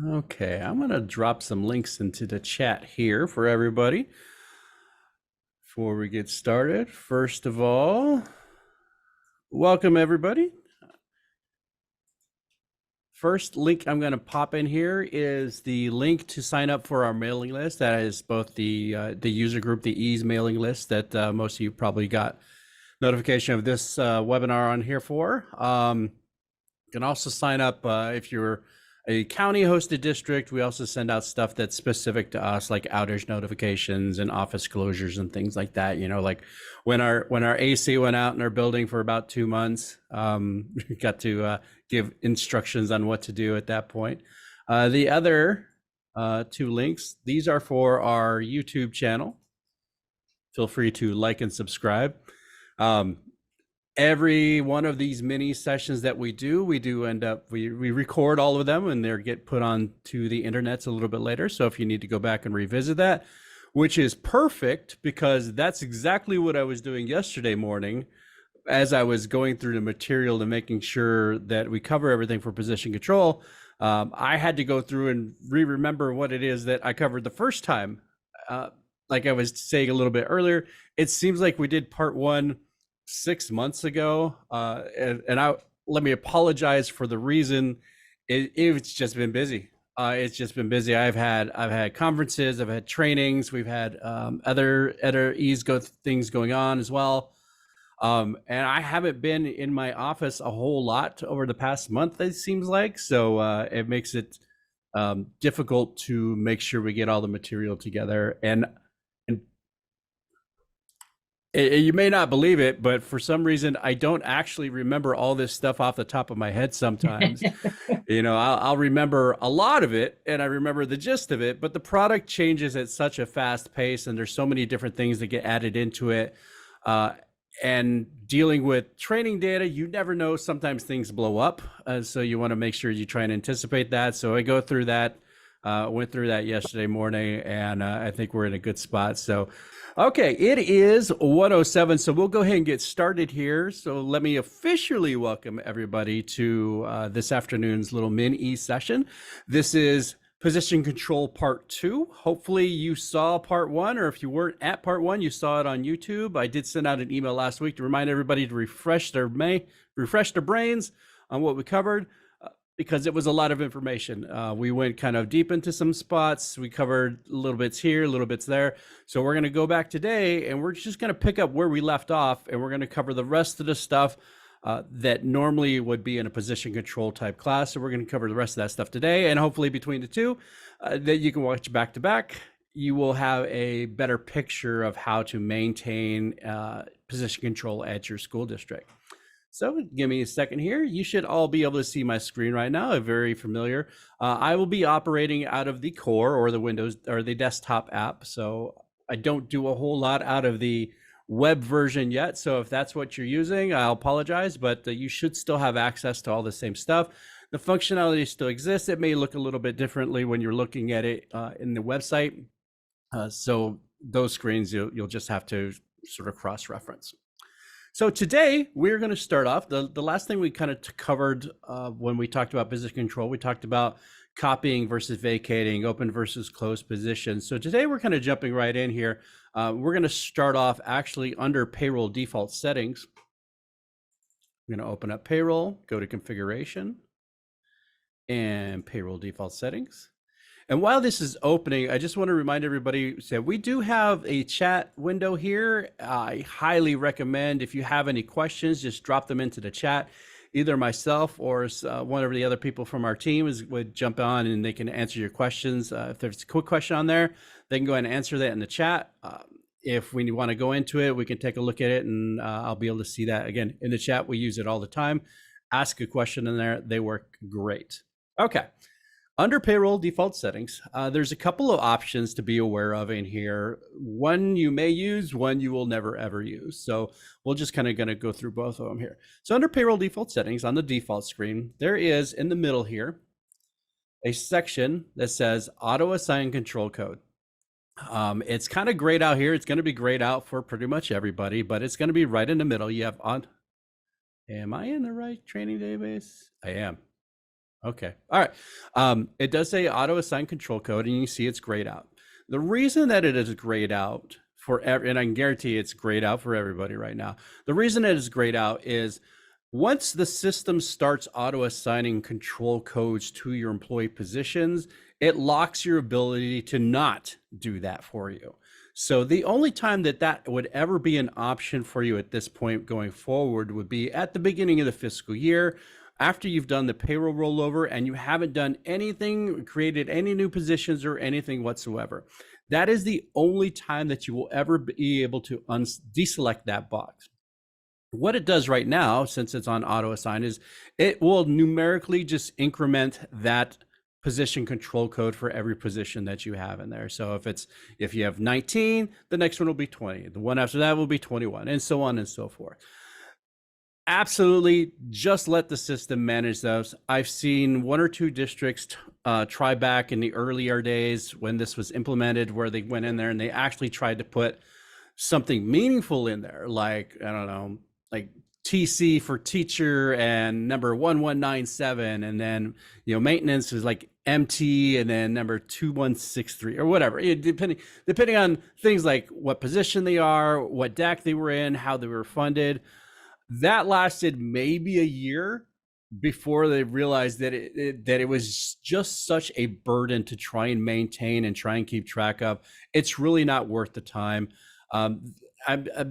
Okay, I'm going to drop some links into the chat here for everybody before we get started. First of all, welcome everybody. First link I'm going to pop in here is the link to sign up for our mailing list. That is both the user group, the EASE mailing list that most of you probably got notification of this webinar on here for. You can also sign up if you're a county hosted district. We also send out stuff that's specific to us, like outage notifications and office closures and things like that. You know, like when our AC went out in our building for about 2 months, we got to give instructions on what to do at that point. The other two links, these are for our YouTube channel. Feel free to like and subscribe. Every one of these mini sessions that we do end up, we record all of them and they get put on to the internets a little bit later. So if you need to go back and revisit that, which is perfect because that's exactly what I was doing yesterday morning as I was going through the material and making sure that we cover everything for position control. I had to go through and remember what it is that I covered the first time. Like I was saying a little bit earlier, it seems like we did part one 6 months ago, and let me apologize for the reason. It's just been busy. It's just been busy. I've had conferences, I've had trainings, we've had other EASE things going on as well, and I haven't been in my office a whole lot over the past month. It seems like so it makes it difficult to make sure we get all the material together. And you may not believe it, but for some reason, I don't actually remember all this stuff off the top of my head sometimes. You know, I'll remember a lot of it and I remember the gist of it, but the product changes at such a fast pace and there's so many different things that get added into it. And dealing with training data, you never know. Sometimes things blow up. So you want to make sure you try and anticipate that. So I go through that. Went through that yesterday morning, and I think we're in a good spot. So, okay, it is 1:07, so we'll go ahead and get started here. So let me officially welcome everybody to this afternoon's little minEASE session. This is Position Control Part 2. Hopefully you saw Part 1, or if you weren't at Part 1, you saw it on YouTube. I did send out an email last week to remind everybody to refresh their brains on what we covered. Because it was a lot of information. We went kind of deep into some spots. We covered little bits here, little bits there. So we're going to go back today and we're just going to pick up where we left off and we're going to cover the rest of the stuff that normally would be in a position control type class. So we're going to cover the rest of that stuff today, and hopefully between the two that you can watch back to back, you will have a better picture of how to maintain position control at your school district. So give me a second here. You should all be able to see my screen right now. I'm very familiar. I will be operating out of the core or the Windows or the desktop app. So I don't do a whole lot out of the web version yet. So if that's what you're using, I'll apologize, but you should still have access to all the same stuff. The functionality still exists. It may look a little bit differently when you're looking at it in the website. So those screens, you'll just have to sort of cross-reference. So today we're going to start off. The last thing we kind of covered when we talked about position control, we talked about copying versus vacating, open versus closed positions. So today we're kind of jumping right in here. We're going to start off actually under payroll default settings. I'm going to open up payroll, go to configuration and payroll default settings. And while this is opening, I just want to remind everybody that we do have a chat window here. I highly recommend if you have any questions, just drop them into the chat. Either myself or one of the other people from our team would jump on and they can answer your questions. If there's a quick question on there, they can go ahead and answer that in the chat. If we want to go into it, we can take a look at it and I'll be able to see that. Again, in the chat, we use it all the time. Ask a question in there. They work great. Okay. Under payroll default settings, there's a couple of options to be aware of in here. One you may use, one you will never ever use. So we'll just kind of going to go through both of them here. So under payroll default settings on the default screen, there is in the middle here a section that says auto assign control code. It's kind of grayed out here. It's going to be grayed out for pretty much everybody, but it's going to be right in the middle. You have on. Am I in the right training database? I am. Okay. All right. It does say auto assign control code, and you see it's grayed out. The reason that it is grayed out and I can guarantee it's grayed out for everybody right now. The reason it is grayed out is once the system starts auto assigning control codes to your employee positions, it locks your ability to not do that for you. So the only time that that would ever be an option for you at this point going forward would be at the beginning of the fiscal year, after you've done the payroll rollover and you haven't done anything, created any new positions or anything whatsoever. That is the only time that you will ever be able to deselect that box. What it does right now, since it's on auto assign, is it will numerically just increment that position control code for every position that you have in there. So if you have 19, the next one will be 20. The one after that will be 21, and so on and so forth. Absolutely, just let the system manage those. I've seen one or two districts try back in the earlier days when this was implemented, where they went in there and they actually tried to put something meaningful in there, like, I don't know, like TC for teacher and number 1197, and then maintenance is like MT and then number 2163 or whatever, depending on things like what position they are, what DAC they were in, how they were funded. That lasted maybe a year before they realized that it was just such a burden to try and maintain and try and keep track of. It's really not worth the time. I'm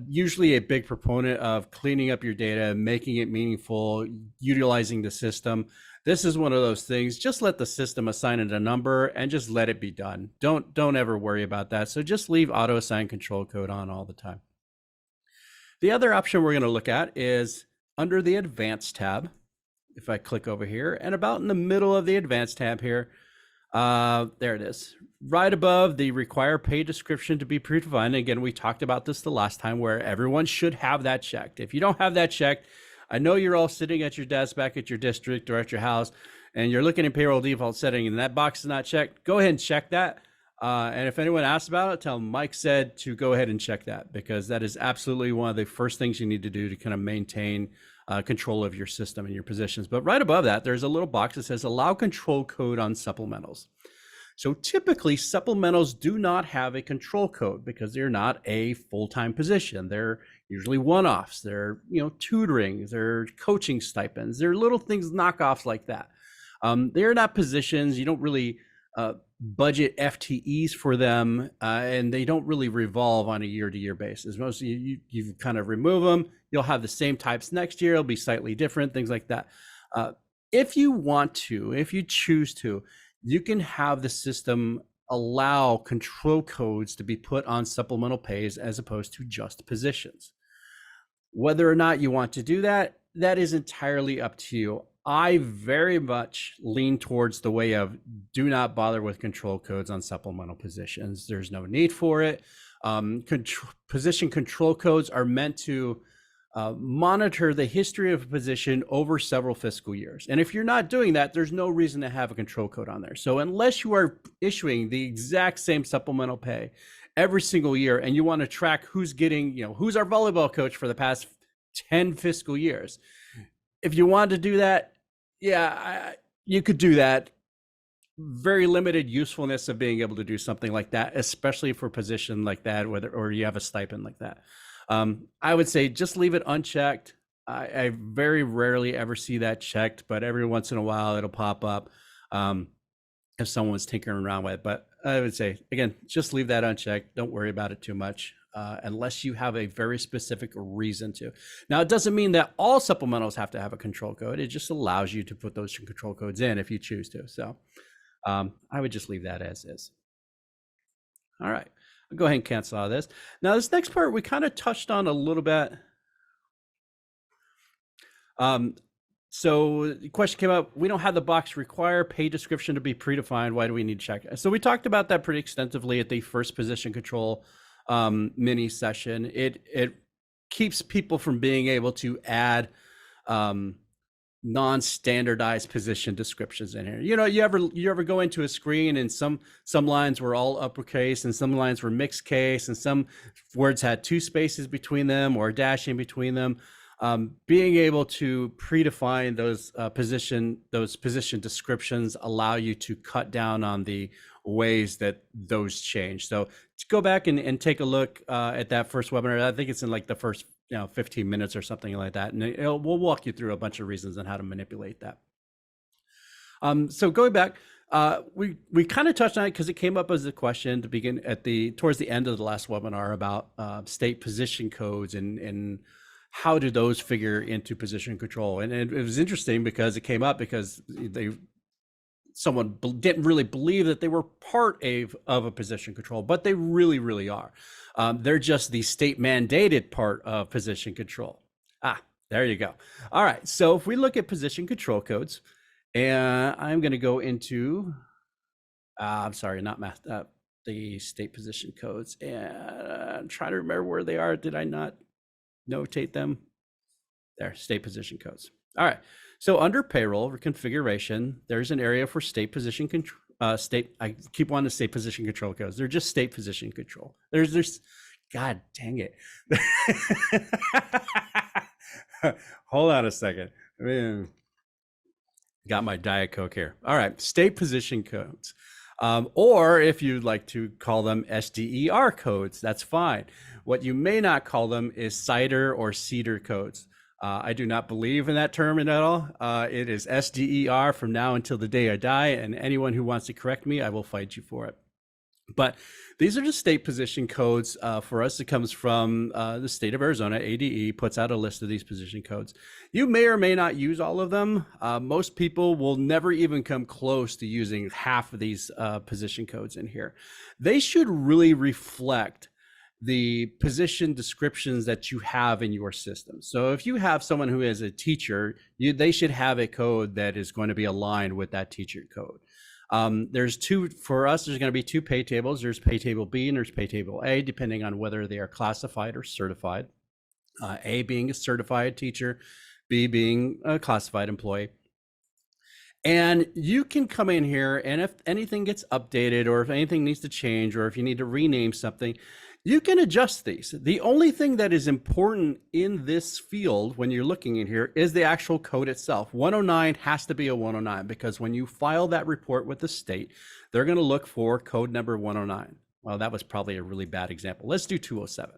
usually a big proponent of cleaning up your data, making it meaningful, utilizing the system. This is one of those things. Just let the system assign it a number and just let it be done. Don't ever worry about that. So just leave auto assign control code on all the time. The other option we're going to look at is under the Advanced tab. If I click over here and about in the middle of the Advanced tab here, there it is. Right above the require pay description to be predefined. Again, we talked about this the last time, where everyone should have that checked. If you don't have that checked, I know you're all sitting at your desk back at your district or at your house, and you're looking at payroll default setting and that box is not checked. Go ahead and check that. And if anyone asks about it, tell them Mike said to go ahead and check that, because that is absolutely one of the first things you need to do to kind of maintain control of your system and your positions. But right above that, there's a little box that says allow control code on supplementals. So typically supplementals do not have a control code because they're not a full-time position. They're usually one-offs. They're tutoring, they're coaching stipends, they're little things, knockoffs like that. They're not positions. You don't really budget FTEs for them, and they don't really revolve on a year-to-year basis. Most of you kind of remove them. You'll have the same types next year. It'll be slightly different, things like that. If you want to, if you choose to, you can have the system allow control codes to be put on supplemental pays as opposed to just positions. Whether or not you want to do that, that is entirely up to you. I very much lean towards the way of do not bother with control codes on supplemental positions. There's no need for it. Position control codes are meant to monitor the history of a position over several fiscal years. And if you're not doing that, there's no reason to have a control code on there. So unless you are issuing the exact same supplemental pay every single year, and you want to track who's getting, who's our volleyball coach for the past 10 fiscal years, if you want to do that, you could do that. Very limited usefulness of being able to do something like that, especially for a position like that, or you have a stipend like that. I would say just leave it unchecked. I very rarely ever see that checked, but every once in a while it'll pop up if someone's tinkering around with it. But I would say, again, just leave that unchecked. Don't worry about it too much. Unless you have a very specific reason to. Now, it doesn't mean that all supplementals have to have a control code. It just allows you to put those control codes in if you choose to. So I would just leave that as is. All right, I'll go ahead and cancel all this. Now, this next part we kind of touched on a little bit. So the question came up, we don't have the box require pay description to be predefined. Why do we need to check it? So we talked about that pretty extensively at the first position control mini session. It keeps people from being able to add non-standardized position descriptions in here. You ever go into a screen and some lines were all uppercase and some lines were mixed case and some words had two spaces between them or a dash in between them. Being able to predefine those position descriptions allow you to cut down on the ways that those change. So to go back and take a look at that first webinar. I think it's in like the first 15 minutes or something like that, and we'll walk you through a bunch of reasons on how to manipulate that. So going back, we kind of touched on it because it came up as a question to begin towards the end of the last webinar about state position codes and how do those figure into position control. And it was interesting because it came up because someone didn't really believe that they were part of a position control, but they really, really are. They're just the state mandated part of position control. There you go. All right, so if we look at position control codes, and I'm going to go into, I'm sorry, not math, the state position codes, and try to remember where they are. Did I not notate them? There, state position codes. All right, so under payroll or configuration, there's an area for state position control. I keep wanting to say position control codes. They're just state position control. There's, God dang it. Hold on a second. Got my Diet Coke here. All right, state position codes. Or if you'd like to call them SDER codes, that's fine. What you may not call them is CIDR or CEDAR codes. I do not believe in that term at all. It is SDER from now until the day I die, and anyone who wants to correct me, I will fight you for it. But these are just state position codes for us. It comes from the state of Arizona. ADE puts out a list of these position codes. You may or may not use all of them. Most people will never even come close to using half of these position codes in here. They should really reflect the position descriptions that you have in your system. So if you have someone who is a teacher, they should have a code that is going to be aligned with that teacher code. There's two, for us, there's going to be two pay tables. There's pay table B and there's pay table A, depending on whether they are classified or certified. A being a certified teacher, B being a classified employee. And you can come in here, and if anything gets updated or if anything needs to change or if you need to rename something, you can adjust these. The only thing that is important in this field when you're looking in here is the actual code itself. 109 has to be a 109 because when you file that report with the state, they're going to look for code number 109. Well, that was probably a really bad example. Let's do 207.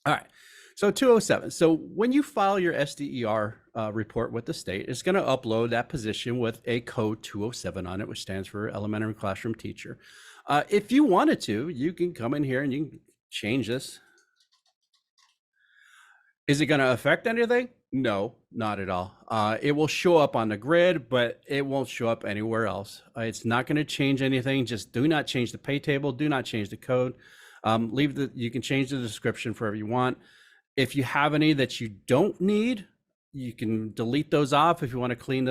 All right, so 207. So when you file your SDER report with the state, it's going to upload that position with a code 207 on it, which stands for Elementary Classroom Teacher. If you wanted to, you can come in here and you can change this. Is it going to affect anything? No, not at all. It will show up on the grid, but it won't show up anywhere else. It's not going to change anything. Just do not change the pay table. Do not change the code. You can change the description for whatever you want. If you have any that you don't need, you can delete those off if you want to clean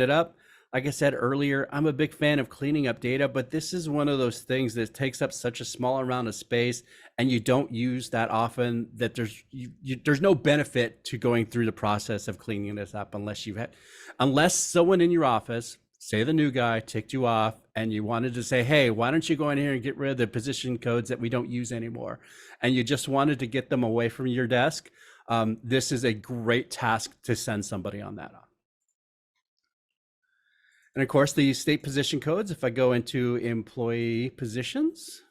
it up. Like I said earlier, I'm a big fan of cleaning up data, but this is one of those things that takes up such a small amount of space and you don't use that often that there's no benefit to going through the process of cleaning this up unless someone in your office, say the new guy, ticked you off and you wanted to say, hey, why don't you go in here and get rid of the position codes that we don't use anymore? And you just wanted to get them away from your desk. This is a great task to send somebody on that on. And of course, the state position codes, if I go into employee positions,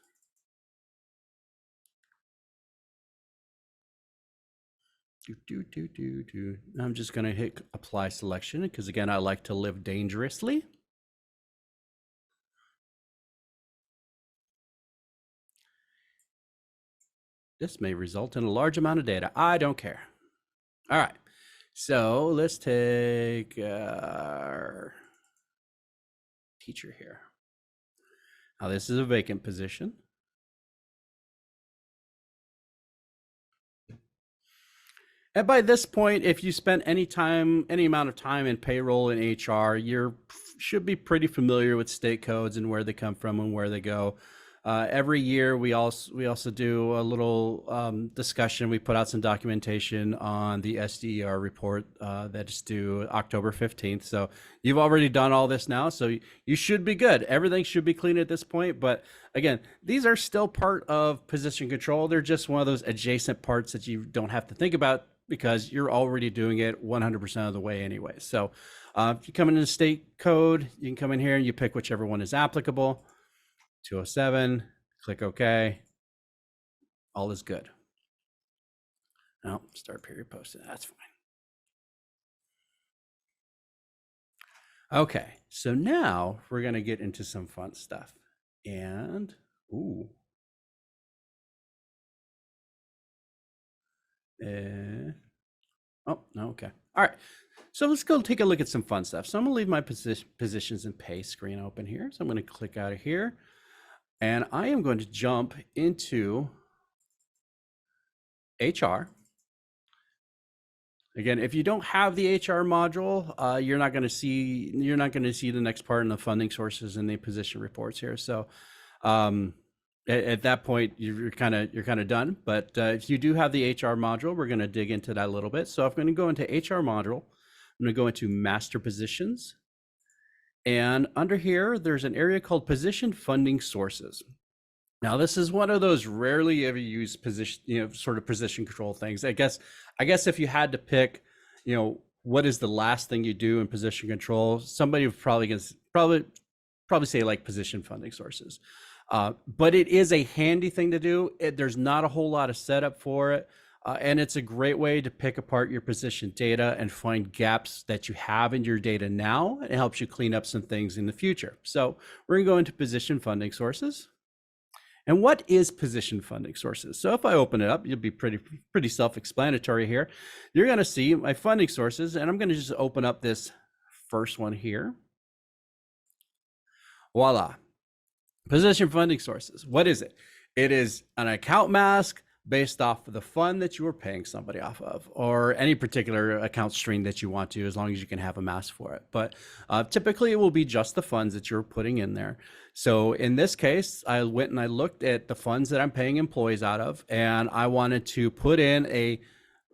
I'm just going to hit apply selection because, again, I like to live dangerously. This may result in a large amount of data. I don't care. All right. So let's take our teacher here. Now this is a vacant position. And by this point, if you spent any amount of time in payroll and HR, you should be pretty familiar with state codes and where they come from and where they go. Every year, we also do a little discussion. We put out some documentation on the SDER report that's due October 15th. So you've already done all this now, so you should be good. Everything should be clean at this point. But again, these are still part of position control. They're just one of those adjacent parts that you don't have to think about because you're already doing it 100% of the way anyway. So if you come into the state code, you can come in here and you pick whichever one is applicable. 207, click OK. All is good. Now start period posting. That's fine. Okay, so now we're going to get into some fun stuff. And, ooh. Oh, no, okay. All right, so let's go take a look at some fun stuff. So I'm going to leave my positions and pay screen open here. So I'm going to click out of here. And I am going to jump into HR. Again, if you don't have the HR module, you're not going to see the next part in the funding sources and the position reports here. So at that point, you're kind of done. But if you do have the HR module, we're going to dig into that a little bit. So I'm going to go into HR module. I'm going to go into master positions. And under here, there's an area called position funding sources. Now, this is one of those rarely ever used position, sort of position control things. I guess if you had to pick, what is the last thing you do in position control, somebody would probably say like position funding sources. But it is a handy thing to do. There's not a whole lot of setup for it. And it's a great way to pick apart your position data and find gaps that you have in your data now. It helps you clean up some things in the future. So we're going to go into position funding sources. And what is position funding sources? So if I open it up, you'll be pretty self-explanatory here. You're going to see my funding sources, and I'm going to just open up this first one here. Voila. Position funding sources. What is it? It is an account mask based off of the fund that you are paying somebody off of, or any particular account stream that you want to, as long as you can have a mask for it. But typically it will be just the funds that you're putting in there. So in this case, I went and I looked at the funds that I'm paying employees out of, and I wanted to put in a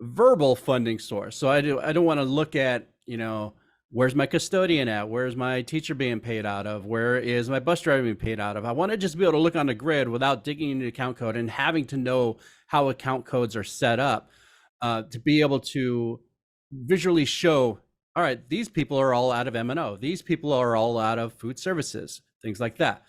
verbal funding source. So I don't want to look at, where's my custodian at? Where's my teacher being paid out of? Where is my bus driver being paid out of? I want to just be able to look on the grid without digging into account code and having to know how account codes are set up to be able to visually show, all right, these people are all out of M&O. These people are all out of food services, things like that.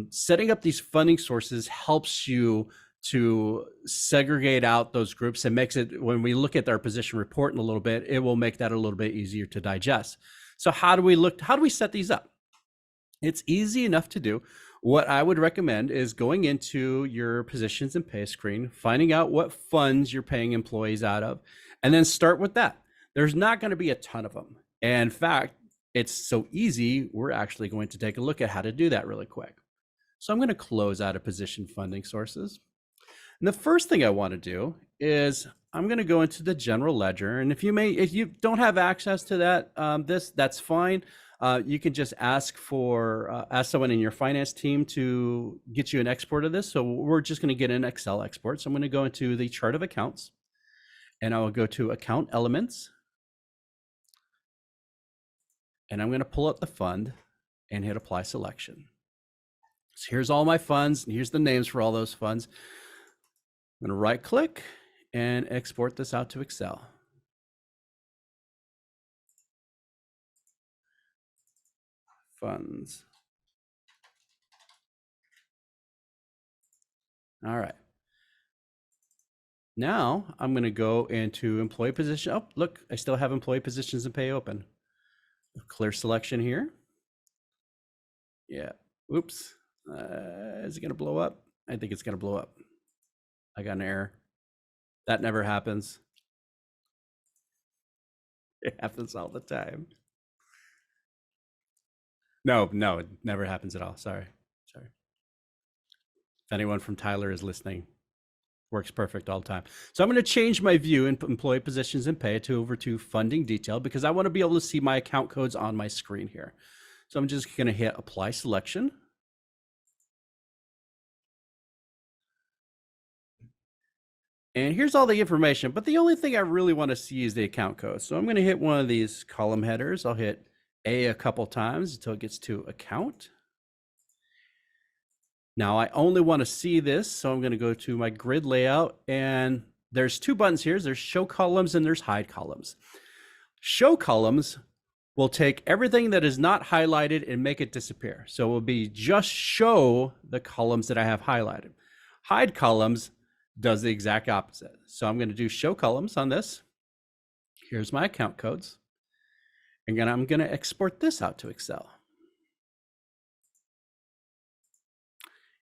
Setting up these funding sources helps you to segregate out those groups and makes it, when we look at our position report in a little bit, it will make that a little bit easier to digest. So how do we set these up? It's easy enough to do. What I would recommend is going into your positions and pay screen, finding out what funds you're paying employees out of, and then start with that. There's not going to be a ton of them. And in fact, it's so easy, we're actually going to take a look at how to do that really quick. So I'm going to close out of position funding sources. And the first thing I want to do is I'm going to go into the general ledger. And if you don't have access to that, that's fine. You can just ask someone in your finance team to get you an export of this. So we're just going to get an Excel export. So I'm going to go into the chart of accounts, and I will go to account elements, and I'm going to pull up the fund and hit apply selection. So here's all my funds, and here's the names for all those funds. I'm going to right click and export this out to Excel. Funds. All right. Now I'm going to go into employee position. Oh, look, I still have employee positions and pay open. Clear selection here. Yeah. Oops. Is it going to blow up? I think it's going to blow up. I got an error. That never happens. It happens all the time. No, it never happens at all. Sorry. If anyone from Tyler is listening, works perfect all the time. So I'm going to change my view in employee positions and pay over to funding detail, because I want to be able to see my account codes on my screen here. So I'm just going to hit apply selection. And here's all the information, but the only thing I really want to see is the account code. So I'm going to hit one of these column headers. I'll hit A a couple times until it gets to account. Now I only want to see this, so I'm going to go to my grid layout, and there's two buttons here. There's show columns and there's hide columns. Show columns will take everything that is not highlighted and make it disappear. So it will be just show the columns that I have highlighted. Hide columns does the exact opposite. So I'm going to do show columns on this. Here's my account codes. And then I'm going to export this out to Excel.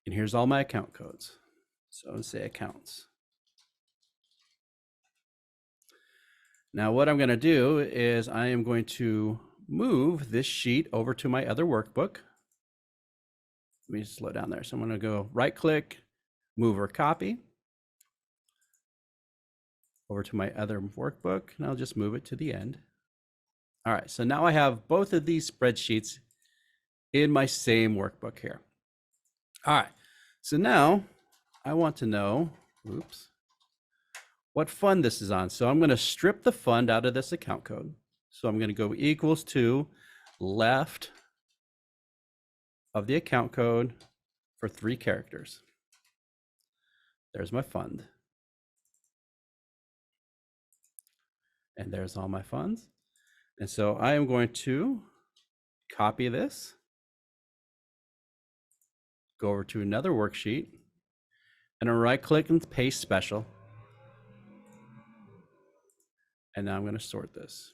And here's all my account codes. So let's say accounts. Now what I'm going to do is I am going to move this sheet over to my other workbook. Let me slow down there. So I'm going to go right click, move or copy over to my other workbook, and I'll just move it to the end. All right, so now I have both of these spreadsheets in my same workbook here. All right, so now I want to know, oops, what fund this is on. So I'm going to strip the fund out of this account code. So I'm going to go equals to left of the account code for 3 characters. There's my fund. And there's all my funds. And so I am going to copy this, go over to another worksheet, and I right click and paste special. And now I'm going to sort this.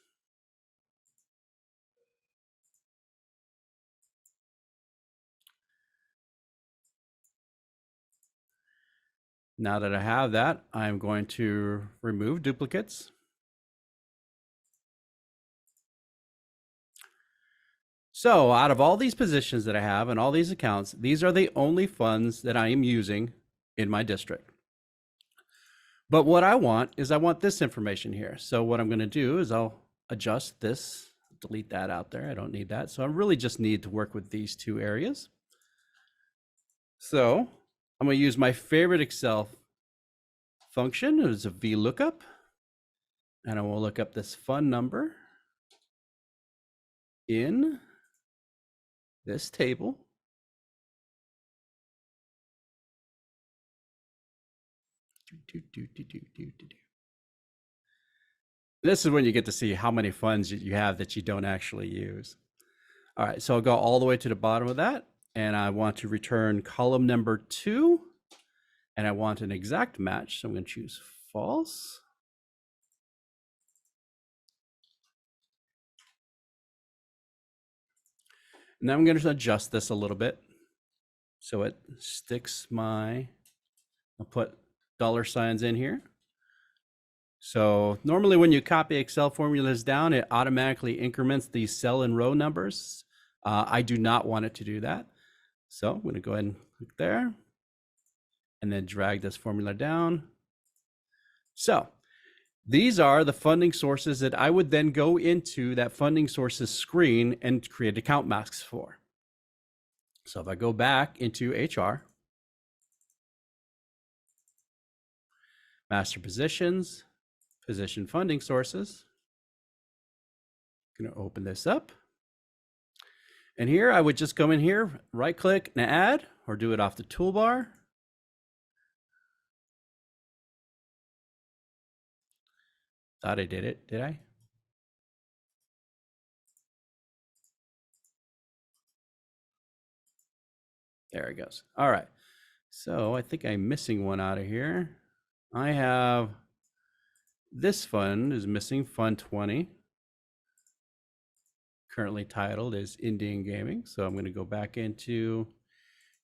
Now that I have that, I'm going to remove duplicates. So out of all these positions that I have and all these accounts, these are the only funds that I am using in my district. But what I want is I want this information here. So what I'm going to do is I'll adjust this, delete that out there. I don't need that. So I really just need to work with these 2 areas. So I'm going to use my favorite Excel function. It's a VLOOKUP. And I will look up this fund number in this table. This is when you get to see how many funds you have that you don't actually use. All right, so I'll go all the way to the bottom of that, and I want to return column number 2, and I want an exact match, so I'm going to choose false. And then I'm going to adjust this a little bit so it sticks my, I'll put $signs in here. So normally when you copy Excel formulas down, it automatically increments these cell and row numbers. I do not want it to do that. So I'm going to go ahead and click there and then drag this formula down. So these are the funding sources that I would then go into that funding sources screen and create account masks for. So if I go back into HR, master positions, position funding sources, I'm going to open this up. And here I would just come in here, right click and add, or do it off the toolbar. Thought I did it, did I? There it goes. All right. So I think I'm missing one out of here. I have this fund is missing, Fund 20. Currently titled is Indian Gaming. So I'm going to go back into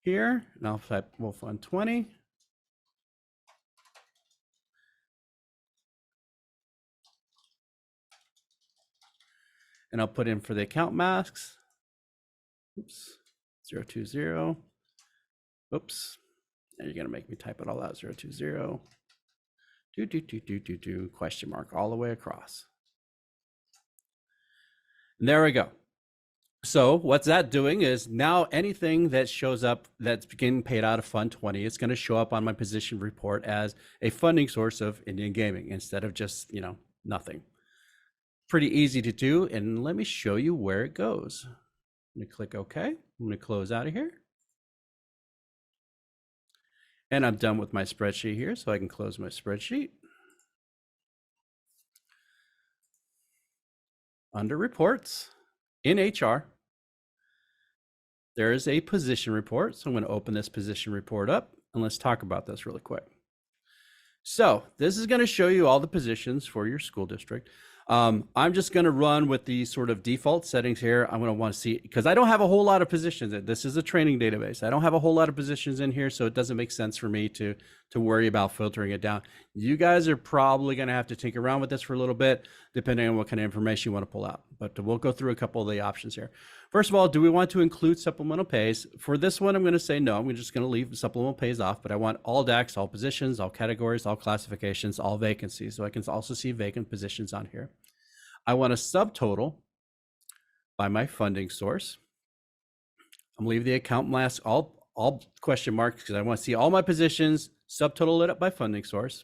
here and I'll type Fund 20. And I'll put in for the account masks. Oops, 020. Oops, and you're gonna make me type it all out. 020. Question mark all the way across. And there we go. So what's that doing is now anything that shows up that's getting paid out of Fund 20, it's going to show up on my position report as a funding source of Indian Gaming instead of just, nothing. Pretty easy to do. And let me show you where it goes. I'm going to click OK. I'm going to close out of here. And I'm done with my spreadsheet here, so I can close my spreadsheet. under reports in HR, there is a position report. So I'm going to open this position report up and let's talk about this really quick. So this is going to show you all the positions for your school district. I'm just going to run with the sort of default settings here. I'm going to want to see, because I don't have a whole lot of positions. This is a training database. I don't have a whole lot of positions in here, so it doesn't make sense for me to worry about filtering it down. You guys are probably going to have to tinker around with this for a little bit, depending on what kind of information you want to pull out. But we'll go through a couple of the options here. First of all, do we want to include supplemental pays? For this one, I'm going to say no. I'm just going to leave supplemental pays off, but I want all DACs, all positions, all categories, all classifications, all vacancies. So I can also see vacant positions on here. I want a subtotal by my funding source. I'm leaving the account last, all question marks, because I want to see all my positions, subtotal lit up by funding source.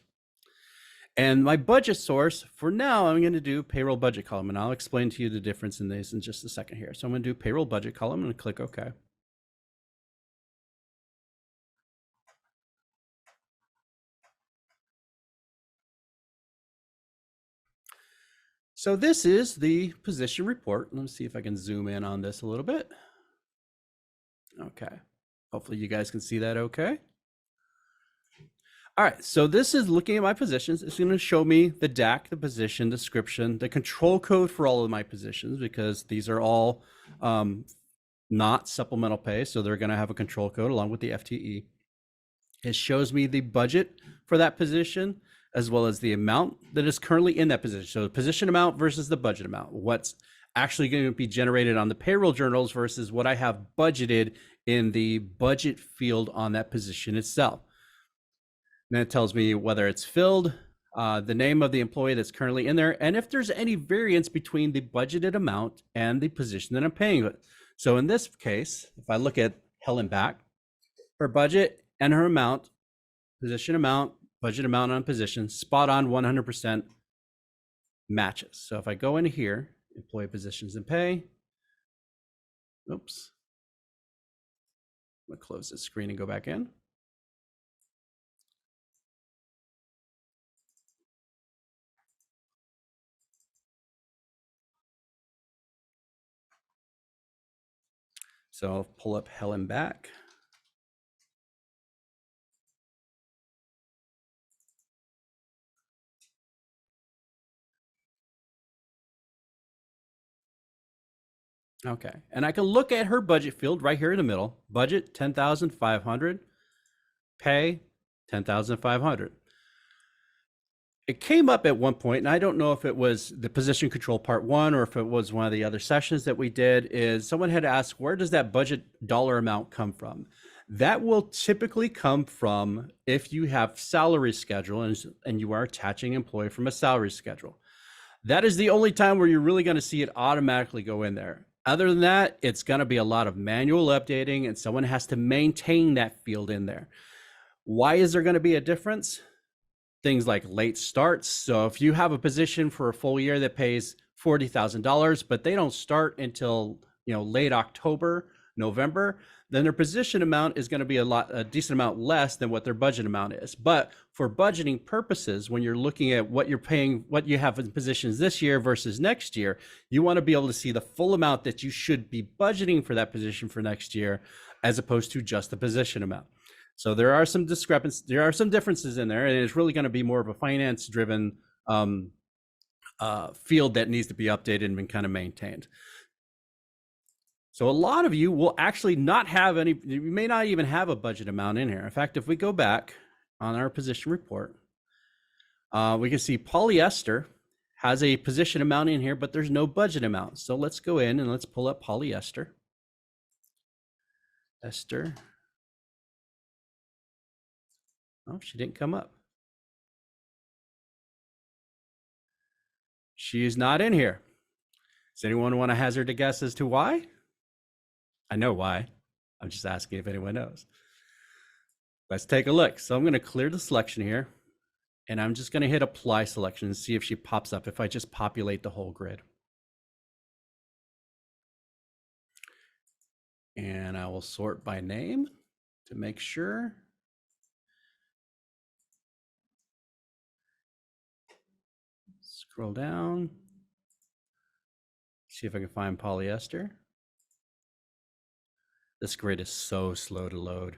And my budget source, for now, I'm going to do payroll budget column, and I'll explain to you the difference in these in just a second here. So I'm going to do payroll budget column and click OK. So this is the position report. Let me see if I can zoom in on this a little bit. Okay. Hopefully you guys can see that okay. All right, so this is looking at my positions. It's going to show me the DAC, the position description, the control code for all of my positions, because these are all not supplemental pay. So they're going to have a control code along with the FTE. It shows me the budget for that position, as well as the amount that is currently in that position. So the position amount versus the budget amount, what's actually going to be generated on the payroll journals versus what I have budgeted in the budget field on that position itself. Then it tells me whether it's filled, the name of the employee that's currently in there, and if there's any variance between the budgeted amount and the position that I'm paying with. So in this case, if I look at Helen back, her budget and her amount, position amount, budget amount on position, spot on 100% matches. So if I go into here, employee positions and pay, oops, I'm gonna close this screen and go back in. So I'll pull up Helen back. Okay, and I can look at her budget field right here in the middle. Budget 10,500, pay 10,500. It came up at one point, and I don't know if it was the position control part one or if it was one of the other sessions that we did, is someone had asked, where does that budget dollar amount come from? That will typically come from if you have salary schedule and you are attaching employee from a salary schedule. That is the only time where you're really going to see it automatically go in there. Other than that, it's going to be a lot of manual updating, and someone has to maintain that field in there. Why is there going to be a difference? Things like late starts. So if you have a position for a full year that pays $40,000, but they don't start until late October, November, then their position amount is going to be a decent amount less than what their budget amount is. But for budgeting purposes, when you're looking at what you're paying, what you have in positions this year versus next year, you want to be able to see the full amount that you should be budgeting for that position for next year, as opposed to just the position amount. So there are some discrepancies, there are some differences in there, and it's really going to be more of a finance-driven field that needs to be updated and kind of maintained. So a lot of you will actually not have any, you may not even have a budget amount in here. In fact, if we go back on our position report, we can see polyester has a position amount in here, but there's no budget amount. So let's go in and let's pull up polyester. Esther. Oh, she didn't come up. She is not in here. Does anyone want to hazard a guess as to why? I know why. I'm just asking if anyone knows. Let's take a look. So I'm going to clear the selection here, and I'm just going to hit apply selection and see if she pops up if I just populate the whole grid. And I will sort by name to make sure. Scroll down. See if I can find polyester. This grid is so slow to load.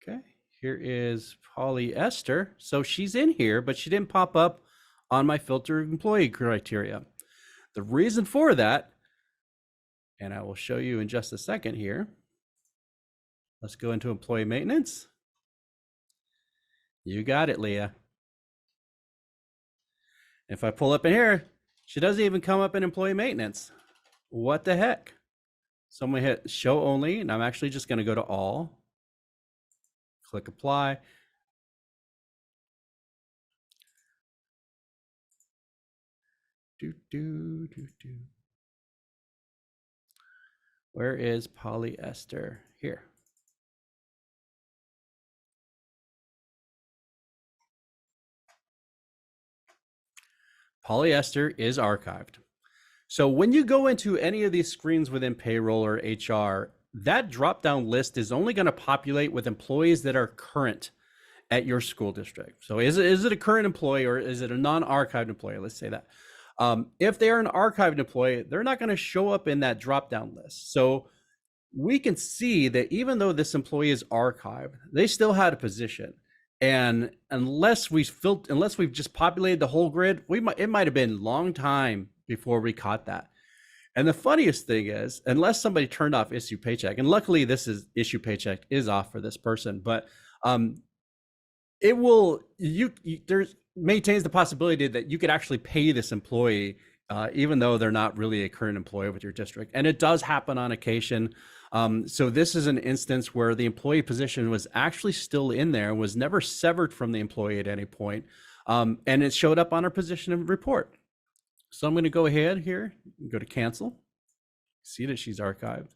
Okay, here is polyester. So she's in here, but she didn't pop up on my filter employee criteria. The reason for that, and I will show you in just a second here. Let's go into employee maintenance. You got it, Leah. If I pull up in here, she doesn't even come up in employee maintenance. What the heck? So I'm gonna hit show only, and I'm actually just gonna go to all. Click apply. Where is polyester? Here. Polyester is archived. So when you go into any of these screens within payroll or HR, that drop-down list is only going to populate with employees that are current at your school district. So is it a current employee or is it a non-archived employee? Let's say that. If they are an archived employee, they're not going to show up in that drop-down list. So we can see that even though this employee is archived, they still had a position. And unless we've just populated the whole grid, it might have been a long time before we caught that. And the funniest thing is, unless somebody turned off issue paycheck, and luckily this is issue paycheck is off for this person, but it will there's maintains the possibility that you could actually pay this employee even though they're not really a current employee with your district, and it does happen on occasion. So this is an instance where the employee position was actually still in there, was never severed from the employee at any point, and it showed up on our position report. So I'm going to go ahead here, go to cancel, see that she's archived,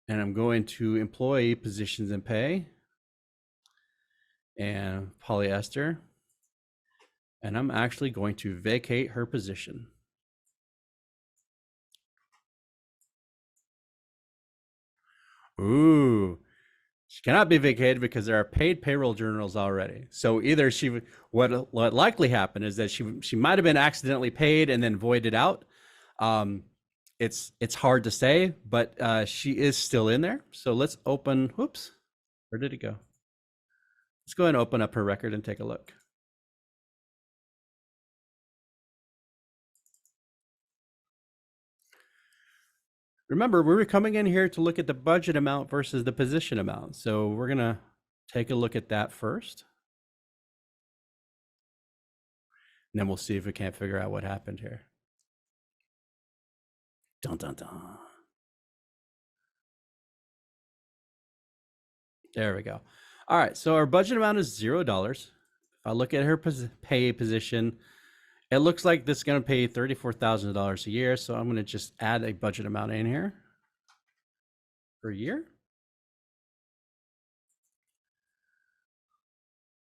and I'm going to employee positions and pay, and polyester, and I'm actually going to vacate her position. Ooh, she cannot be vacated because there are paid payroll journals already. So either what likely happened is that she might have been accidentally paid and then voided out. It's hard to say, but she is still in there. So let's open. Whoops, where did it go? Let's go ahead and open up her record and take a look. Remember, we were coming in here to look at the budget amount versus the position amount. So we're going to take a look at that first. And then we'll see if we can't figure out what happened here. Dun, dun, dun. There we go. All right, so our budget amount is $0. If I look at her pay position, it looks like this is going to pay $34,000 a year. So I'm going to just add a budget amount in here per year.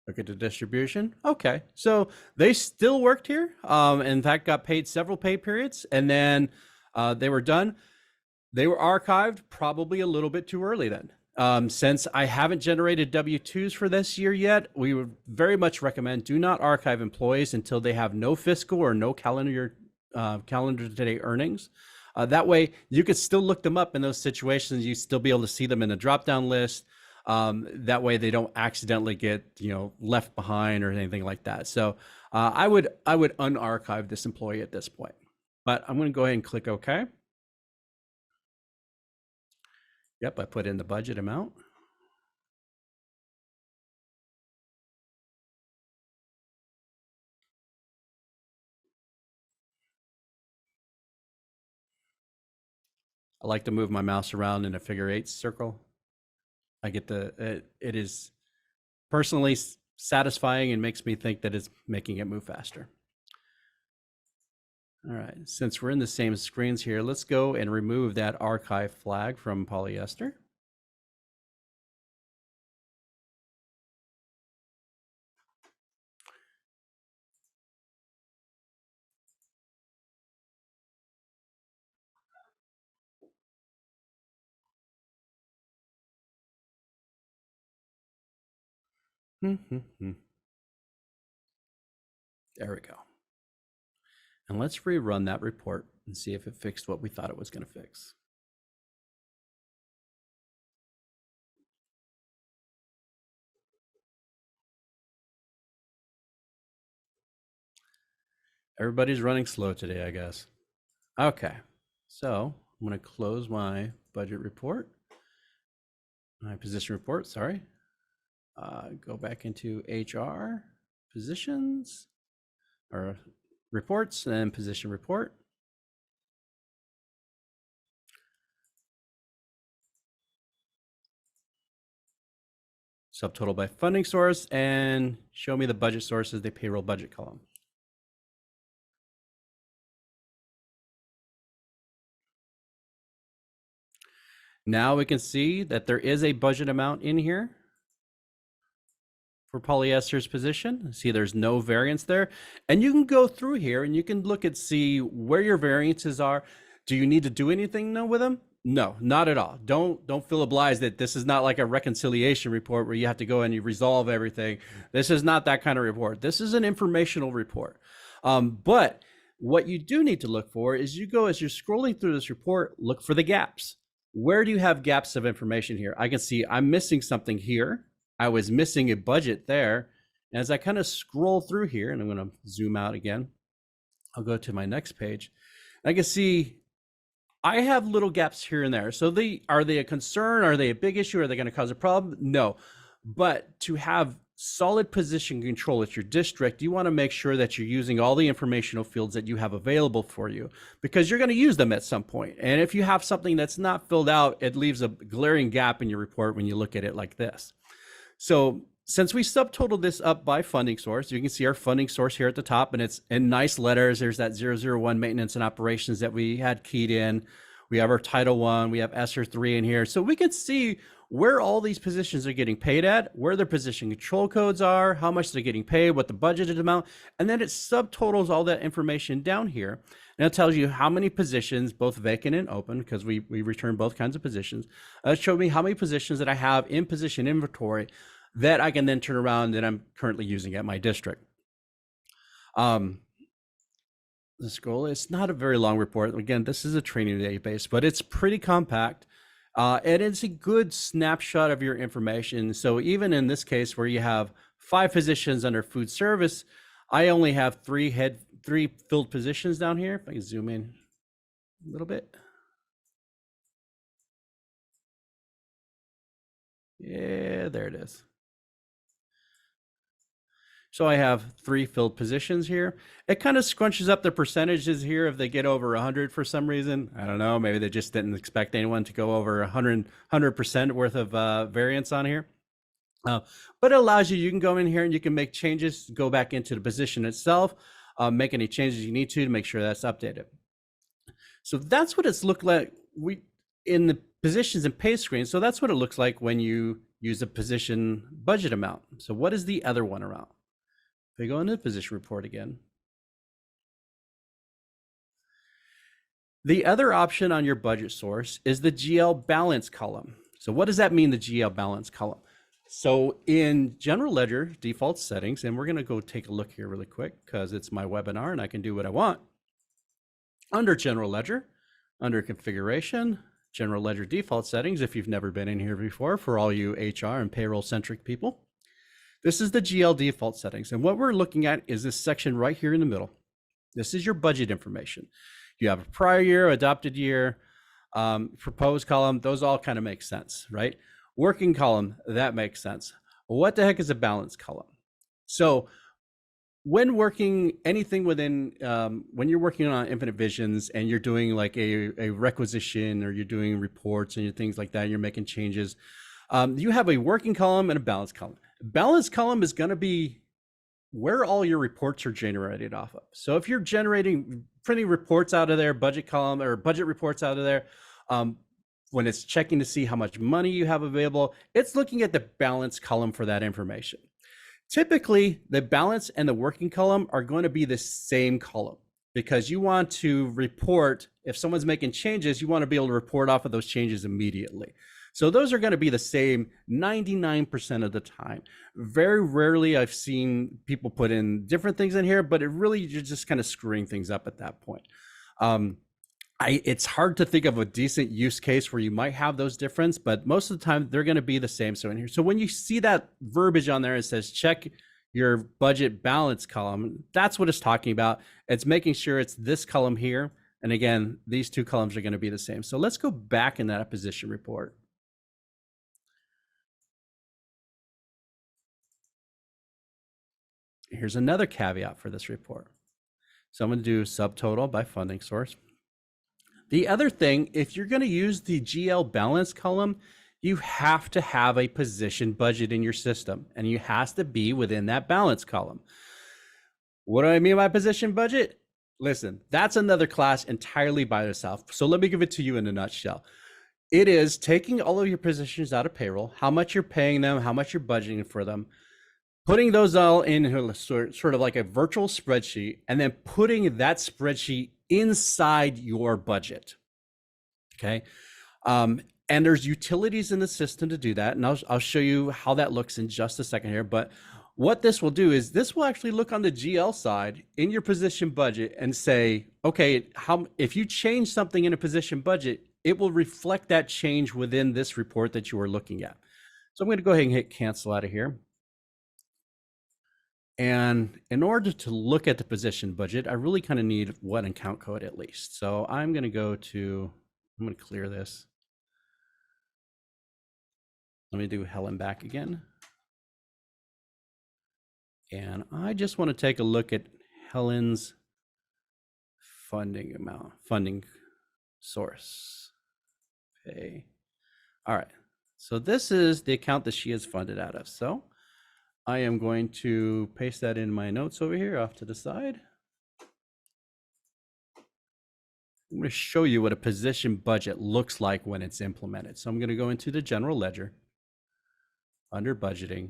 Look at the distribution. Okay, so they still worked here. In fact, got paid several pay periods, and then they were done. They were archived probably a little bit too early then. Since I haven't generated W-2s for this year yet, we would very much recommend do not archive employees until they have no fiscal or no calendar day earnings. That way, you could still look them up in those situations. You still be able to see them in the drop-down list. That way, they don't accidentally get left behind or anything like that. So I would unarchive this employee at this point. But I'm going to go ahead and click OK. Yep, I put in the budget amount. I like to move my mouse around in a figure-8 circle. I get it is personally satisfying and makes me think that it's making it move faster. All right, since we're in the same screens here, let's go and remove that archive flag from polyester. There we go. And let's rerun that report and see if it fixed what we thought it was going to fix. Everybody's running slow today, I guess. Okay, so I'm going to close my budget report, my position report, sorry. Go back into HR, positions, or reports, and position report. Subtotal by funding source, and show me the budget sources, the payroll budget column. Now we can see that there is a budget amount in here for polyester's position. See, there's no variance there. And you can go through here and you can look and see where your variances are. Do you need to do anything now with them? No, not at all. Don't feel obliged that this is not like a reconciliation report where you have to go and you resolve everything. This is not that kind of report. This is an informational report. But what you do need to look for is you go, as you're scrolling through this report, look for the gaps. Where do you have gaps of information here? I can see I'm missing something here. I was missing a budget there. And as I kind of scroll through here, and I'm going to zoom out again, I'll go to my next page. I can see I have little gaps here and there. So are they a concern? Are they a big issue? Are they going to cause a problem? No. But to have solid position control at your district, you want to make sure that you're using all the informational fields that you have available for you, because you're going to use them at some point. And if you have something that's not filled out, it leaves a glaring gap in your report when you look at it like this. So since we subtotaled this up by funding source, you can see our funding source here at the top, and it's in nice letters. There's that 001 maintenance and operations that we had keyed in. We have our Title I, we have ESSER 3 in here. So we can see where all these positions are getting paid at, where their position control codes are, how much they're getting paid, what the budgeted amount, and then it subtotals all that information down here. And it tells you how many positions, both vacant and open, because we return both kinds of positions. It showed me how many positions that I have in position inventory that I can then turn around that I'm currently using at my district. The scroll, it's not a very long report. Again, this is a training database, but it's pretty compact. And it's a good snapshot of your information. So even in this case where you have 5 positions under food service, I only have 3 filled positions down here. If I can zoom in a little bit. Yeah, there it is. So I have 3 filled positions here. It kind of scrunches up the percentages here if they get over 100 for some reason. I don't know, maybe they just didn't expect anyone to go over 100% worth of variance on here. But it allows you can go in here and you can make changes, go back into the position itself, make any changes you need to make sure that's updated. So that's what it's looked like in the positions and pay screen. So that's what it looks like when you use a position budget amount. So what is the other one around? If we go into the position report again, the other option on your budget source is the GL balance column. So what does that mean, the GL balance column? So in general ledger default settings, and we're going to go take a look here really quick because it's my webinar and I can do what I want. Under general ledger, under configuration, general ledger default settings, if you've never been in here before, for all you HR and payroll centric people, this is the GL default settings. And what we're looking at is this section right here in the middle. This is your budget information. You have a prior year, adopted year, proposed column. Those all kind of make sense, right? Working column, that makes sense. What the heck is a balance column? So when working anything within, when you're working on Infinite Visions and you're doing like a requisition or you're doing reports and things like that, and you're making changes, you have a working column and a balance column. Balance column is going to be where all your reports are generated off of. So if you're printing reports out of there, budget column or budget reports out of there, when it's checking to see how much money you have available, it's looking at the balance column for that information. Typically, the balance and the working column are going to be the same column because you want to report, if someone's making changes, you want to be able to report off of those changes immediately. So those are going to be the same 99% of the time. Very rarely I've seen people put in different things in here, but it really, you're just kind of screwing things up at that point. It's hard to think of a decent use case where you might have those difference, but most of the time they're going to be the same. So in here, so when you see that verbiage on there, it says check your budget balance column. That's what it's talking about. It's making sure it's this column here. And again, these two columns are going to be the same. So let's go back in that position report. Here's another caveat for this report. So I'm going to do subtotal by funding source. The other thing, if you're going to use the GL balance column, you have to have a position budget in your system, and you has to be within that balance column. What do I mean by position budget? Listen, that's another class entirely by itself. So let me give it to you in a nutshell. It is taking all of your positions out of payroll, how much you're paying them, how much you're budgeting for them, putting those all in sort of like a virtual spreadsheet, and then putting that spreadsheet inside your budget. Okay. And there's utilities in the system to do that. And I'll show you how that looks in just a second here. But what this will do is this will actually look on the GL side in your position budget and say, okay, if you change something in a position budget, it will reflect that change within this report that you are looking at. So I'm going to go ahead and hit cancel out of here. And in order to look at the position budget, I really kind of need one account code at least. So I'm going to clear this. Let me do Helen back again. And I just want to take a look at Helen's funding amount, funding source. Okay. All right. So this is the account that she has funded out of. So I am going to paste that in my notes over here off to the side. I'm going to show you what a position budget looks like when it's implemented. So I'm going to go into the general ledger under budgeting,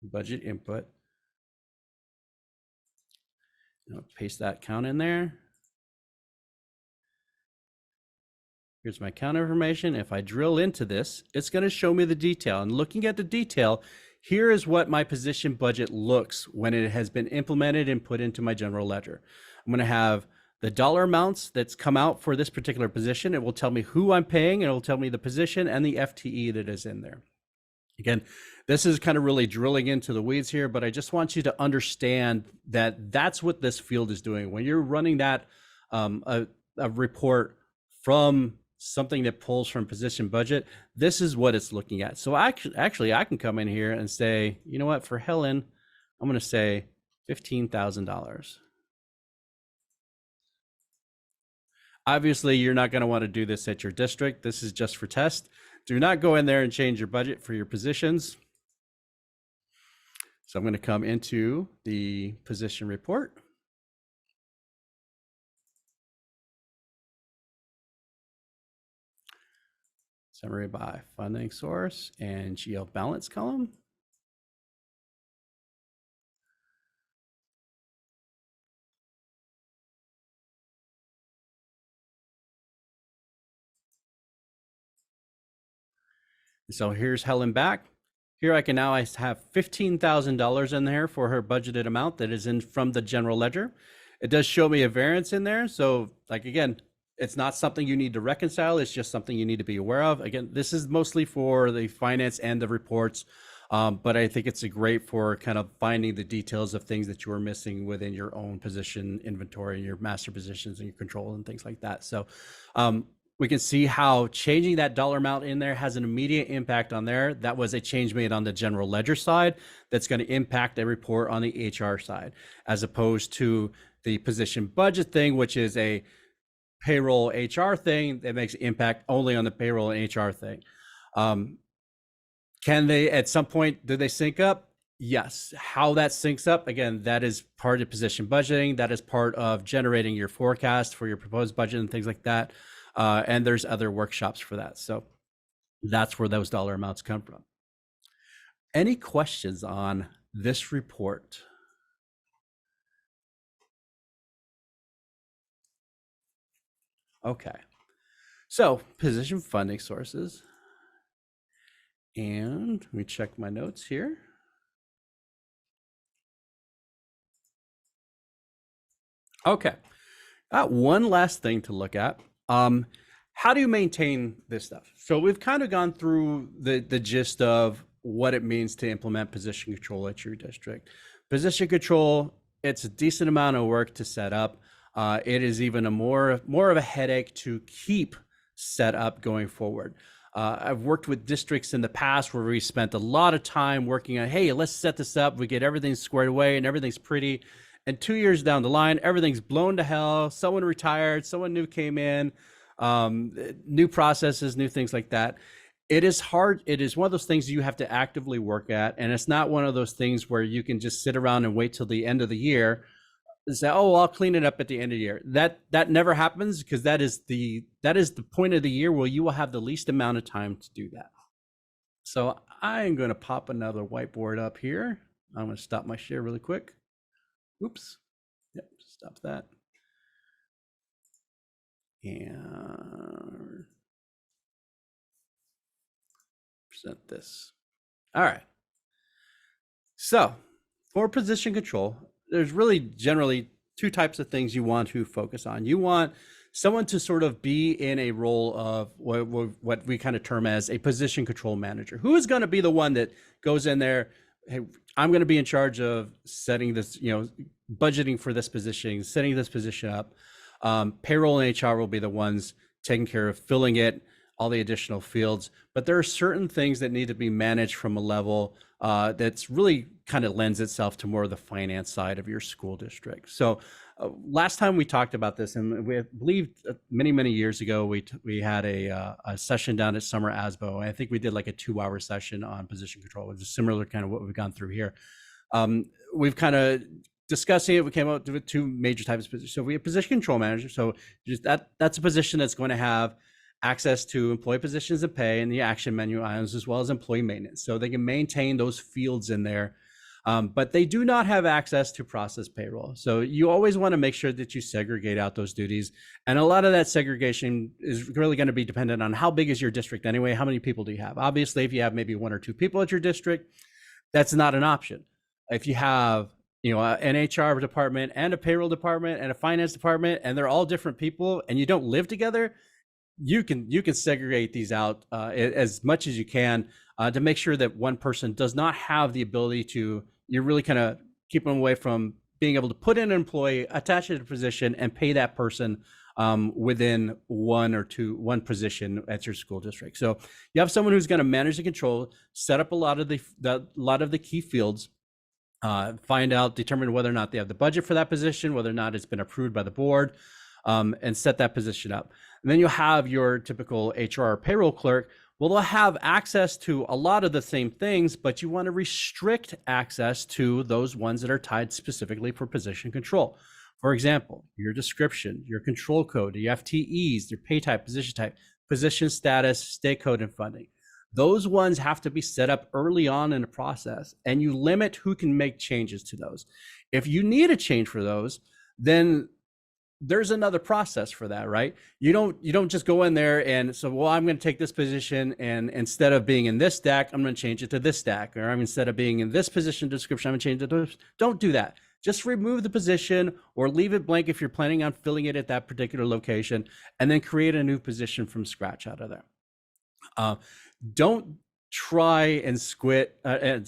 budget input. I'll paste that count in there. Here's my count information. If I drill into this, it's going to show me the detail. And looking at the detail, here is what my position budget looks when it has been implemented and put into my general ledger. I'm going to have the dollar amounts that's come out for this particular position. It will tell me who I'm paying, and it will tell me the position and the FTE that is in there. Again, this is kind of really drilling into the weeds here, but I just want you to understand that that's what this field is doing. When you're running that a report from something that pulls from position budget, this is what it's looking at. So actually I can come in here and say, you know what, for Helen, I'm going to say $15,000. Obviously, you're not going to want to do this at your district. This is just for test. Do not go in there and change your budget for your positions. So I'm going to come into the position report. Summary by funding source and GL balance column. So here's Helen back. Here I can now have $15,000 in there for her budgeted amount that is in from the general ledger. It does show me a variance in there. So like, again, it's not something you need to reconcile. It's just something you need to be aware of. Again, this is mostly for the finance and the reports. But I think it's great for kind of finding the details of things that you are missing within your own position inventory, your master positions and your control and things like that. So we can see how changing that dollar amount in there has an immediate impact on there. That was a change made on the general ledger side that's going to impact a report on the HR side, as opposed to the position budget thing, which is a payroll HR thing that makes impact only on the payroll and HR thing. Can they, at some point, do they sync up? Yes. How that syncs up, again, that is part of position budgeting. That is part of generating your forecast for your proposed budget and things like that. And there's other workshops for that. So that's where those dollar amounts come from. Any questions on this report? Okay. So position funding sources. And let me check my notes here. Okay. One last thing to look at. How do you maintain this stuff? So we've kind of gone through the gist of what it means to implement position control at your district. Position control, it's a decent amount of work to set up. It is even a more of a headache to keep set up going forward. I've worked with districts in the past where we spent a lot of time working on, hey, let's set this up. We get everything squared away and everything's pretty. And 2 years down the line, everything's blown to hell. Someone retired, someone new came in, new processes, new things like that. It is hard. It is one of those things you have to actively work at. And it's not one of those things where you can just sit around and wait till the end of the year and say, oh, I'll clean it up at the end of the year. That never happens, because that is the point of the year where you will have the least amount of time to do that. So I am going to pop another whiteboard up here. I'm going to stop my share really quick. Oops. Yep, stop that. And present this. All right. So for position control, there's really generally two types of things you want to focus on. You want someone to sort of be in a role of what we kind of term as a position control manager, who is going to be the one that goes in there. Hey, I'm going to be in charge of setting this, budgeting for this position, setting this position up. Payroll and HR will be the ones taking care of filling it, all the additional fields. But there are certain things that need to be managed from a level that's really kind of lends itself to more of the finance side of your school district. So last time we talked about this, and we believe many years ago, we had a session down at Summer ASBO. I think we did like a 2-hour session on position control, which is similar kind of what we've gone through here. We've kind of discussing it, we came out with two major types of positions. So we have position control manager. So just that's a position that's going to have access to employee positions and pay and the action menu items, as well as employee maintenance. So they can maintain those fields in there. But they do not have access to process payroll. So you always want to make sure that you segregate out those duties. And a lot of that segregation is really going to be dependent on how big is your district anyway, how many people do you have? Obviously, if you have maybe 1 or 2 people at your district, that's not an option. If you have an HR department and a payroll department and a finance department, and they're all different people and you don't live together, you can segregate these out as much as you can to make sure that one person does not have the ability to, you're really kind of keep them away from being able to put in an employee, attach it to a position, and pay that person within one position at your school district. So you have someone who's going to manage the control, set up a lot of the key fields, determine whether or not they have the budget for that position, whether or not it's been approved by the board, and set that position up. And then you'll have your typical HR payroll clerk. Well, they'll have access to a lot of the same things, but you want to restrict access to those ones that are tied specifically for position control. For example, your description, your control code, your FTEs, your pay type, position status, state code, and funding. Those ones have to be set up early on in the process, and you limit who can make changes to those. If you need a change for those, then there's another process for that, right? You don't just go in there and so, well, I'm going to take this position, and instead of being in this stack, I'm going to change it to this stack, or instead of being in this position description, I'm going to change it to this. Don't do that. Just remove the position or leave it blank if you're planning on filling it at that particular location, and then create a new position from scratch out of there. Don't try and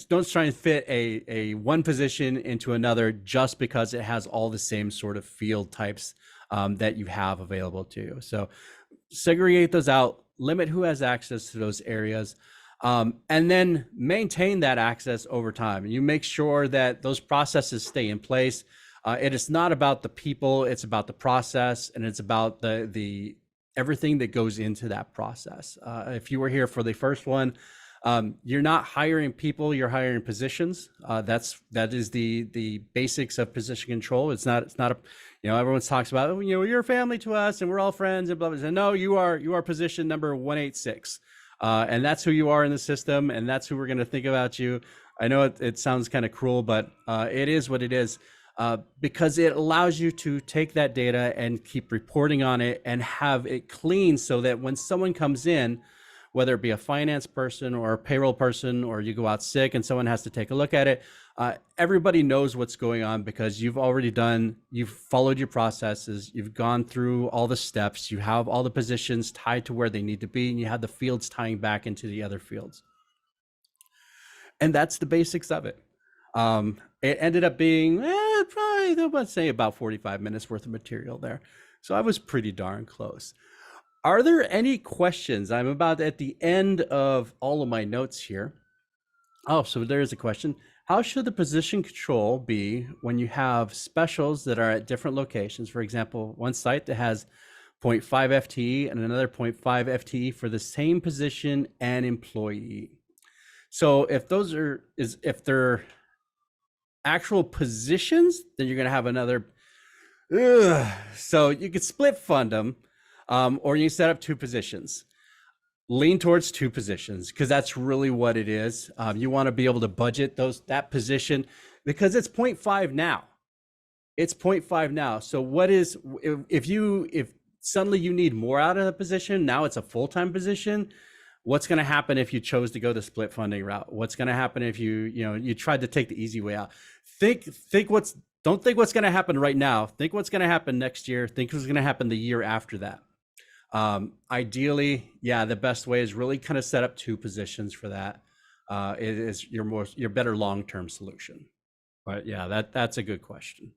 don't try and fit a one position into another just because it has all the same sort of field types that you have available to you. So segregate those out, limit who has access to those areas, and then maintain that access over time. You make sure that those processes stay in place. It is not about the people, it's about the process, and it's about the everything that goes into that process. If you were here for the first one, you're not hiring people, you're hiring positions. That is the basics of position control. It's not a, everyone talks about, you're a family to us and we're all friends and blah, blah, blah. No, you are position number 186. And that's who you are in the system, and that's who we're going to think about you. I know it sounds kind of cruel, but it is what it is. Because it allows you to take that data and keep reporting on it and have it clean, so that when someone comes in, whether it be a finance person or a payroll person, or you go out sick and someone has to take a look at it. Everybody knows what's going on because you've followed your processes, you've gone through all the steps, you have all the positions tied to where they need to be, and you have the fields tying back into the other fields. And that's the basics of it. It ended up being probably, I would say, about 45 minutes worth of material there. So I was pretty darn close. Are there any questions? I'm about at the end of all of my notes here. Oh, so there is a question. How should the position control be when you have specials that are at different locations? For example, one site that has 0.5 FTE and another 0.5 FTE for the same position and employee. So if if they're actual positions, then you're going to have another. So you could split fund them, or you can set up two positions. Lean towards two positions because that's really what it is. You want to be able to budget that position because it's 0.5 now. It's 0.5 now. So what is if suddenly you need more out of the position, now it's a full-time position. What's going to happen if you chose to go the split funding route? What's going to happen if you tried to take the easy way out? Don't think what's going to happen right now. Think what's going to happen next year. Think what's going to happen the year after that. Ideally, yeah, the best way is really kind of set up two positions for that. It is your better long-term solution. But yeah, that's a good question.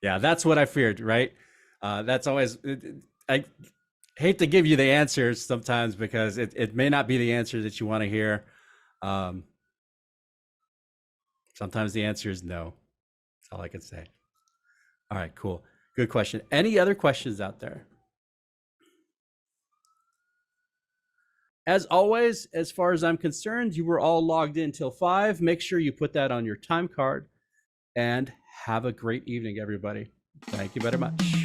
Yeah, that's what I feared, right? That's always, I hate to give you the answers sometimes because it may not be the answer that you want to hear. Sometimes the answer is no. That's all I can say. All right, cool. Good question. Any other questions out there? As always, as far as I'm concerned, you were all logged in till 5. Make sure you put that on your time card and have a great evening, everybody. Thank you very much.